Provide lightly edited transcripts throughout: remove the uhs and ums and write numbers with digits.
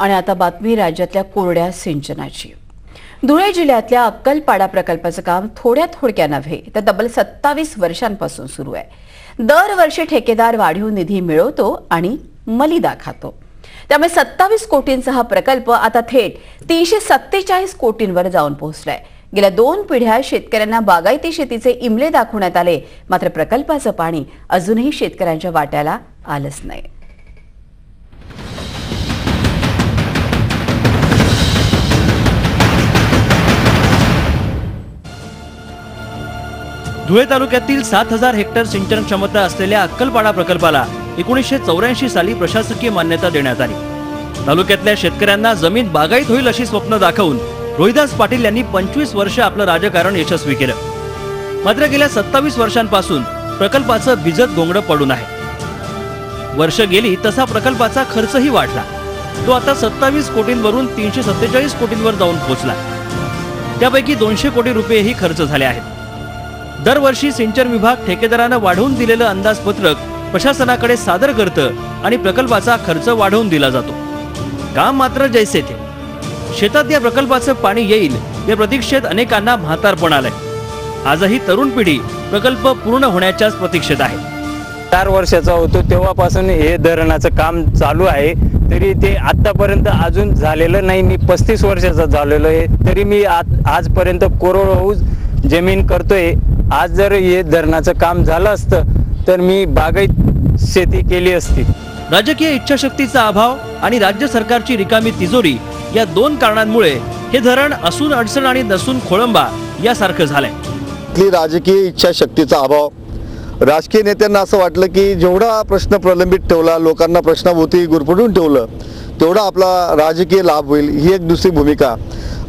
आणि आता बातमी राज्यातल्या कोरड्या सिंचनाची। धुळे जिल्ह्यातल्या अक्कलपाडा प्रकल्पाचं काम थोड्या नव्हे तर तब्बल 27 वर्षांपासून सुरू आहे। दरवर्षी ठेकेदार वाढीव निधी मिळवतो आणि मलिदा खातो। त्यामुळे 27 कोटींचा हा प्रकल्प आता थेट 347 कोटींवर जाऊन पोहोचलाय। गेल्या 2 पिढ्या शेतकऱ्यांना बागायती शेतीचे इमले दाखवण्यात आले, मात्र प्रकल्पाचं पाणी अजूनही शेतकऱ्यांच्या वाट्याला आलंच नाही। धुळे तालुक्यातील 7000 हेक्टर सिंचन क्षमता असलेल्या अक्कलपाडा प्रकल्पाला 1984 साली प्रशासकीय मान्यता देण्यात आली। तालुक्यातल्या शेतकऱ्यांना जमीन बागायत होईल अशी स्वप्न दाखवून रोहिदास पाटील यांनी 25 वर्ष आपलं राजकारण यशस्वी केलं। मात्र गेल्या 27 वर्षांपासून प्रकल्पाचं भिजत गोंगडं पडून आहे। वर्ष गेली तसा प्रकल्पाचा खर्चही वाढला। तो आता 27 कोटींवरून 347 कोटींवर जाऊन पोहोचला। त्यापैकी 200 कोटी रुपयेही खर्च झाले आहेत। दरवर्षी सिंचन विभाग ठेकेदारानं वाढवून दिलेलं अंदाजपत्रक प्रशासनाकडे सादर करतं आणि प्रकल्पाचा खर्च वाढवून दिला जातो। काम मात्र जैसे थे। शेतात या प्रकल्पाचं पाणी येईल या प्रतीक्षेत अनेकांना म्हातारपण आलंय। आजही तरुण पिढी प्रकल्प पूर्ण होण्याच्याच प्रतीक्षेत आहे। 4 वर्षाचा होतो तेव्हापासून हे धरणाचं काम चालू आहे, तरी ते आतापर्यंत अजून झालेलं नाही। मी 35 वर्षाचा झालेलो आहे, तरी मी आजपर्यंत कोरडवाहू जमीन करतोय। आज जर हे धरणाचं काम झालं असतं तर मी बागायत शेती केली असती। राजकीय इच्छाशक्तीचा अभाव आणि राज्य सरकारची रिकामी तिजोरी या 2 कारणांमुळे हे धरण असून अडचण आणि नसून खोळंबा यासारखं झालंय। राजकीय इच्छाशक्तीचा अभाव, राजकीय नेत्यांना असं वाटलं की जेवढा प्रश्न प्रलंबित ठेवला, लोकांना प्रश्नाभोवती गुरफटून ठेवलं, तेवढा आपला राजकीय लाभ होईल ही एक दुसरी भूमिका।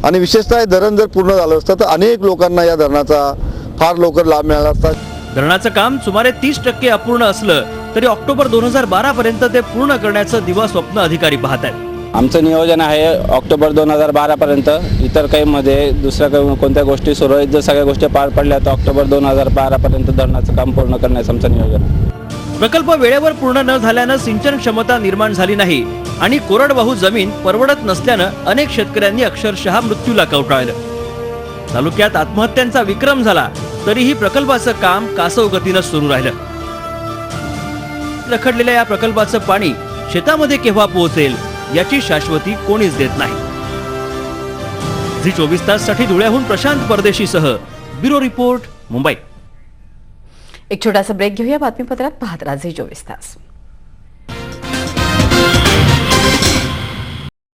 आणि विशेषतः हे धरण जर पूर्ण झालं असतं तर अनेक लोकांना या धरणाचा फार लवकर लाभ मिळाला असता। धरणाचं काम सुमारे 30% अपूर्ण असलं तरी ऑक्टोबर 2012 पर्यंत ते पूर्ण करण्याचं दिवा स्वप्न अधिकारी पाहत आहेत। आमचं नियोजन आहे ऑक्टोबर 2012 पर्यंत। इतर काही मध्ये दुसऱ्या काही कोणत्या गोष्टी सुरू आहेत, जर सगळ्या गोष्टी पार पडल्या तर ऑक्टोबर 2012 पर्यंत धरणाचं काम पूर्ण करण्याचं आमचं नियोजन आहे। प्रकल्प वेळेवर पूर्ण न झाल्यानं सिंचन क्षमता निर्माण झाली नाही आणि कोरडवाहू जमीन परवडत नसल्यानं अनेक शेतकऱ्यांनी अक्षरशः मृत्यूला कवटाळलं। तालुक्यात आत्महत्यांचा विक्रम झाला तरीही प्रकल्पाचं काम कासव गतीनं सुरू राहिलं। रखडलेल्या या प्रकल्पाचं पाणी शेतामध्ये केव्हा पोहोचेल याची शाश्वती कोणीच देत नाही। झी 24 ताससाठी धुळ्याहून प्रशांत परदेशीसह ब्युरो रिपोर्ट, मुंबई। एक छोटासा ब्रेक घेऊया। बातमीपत्रात पाहत राहा झी 24 तास।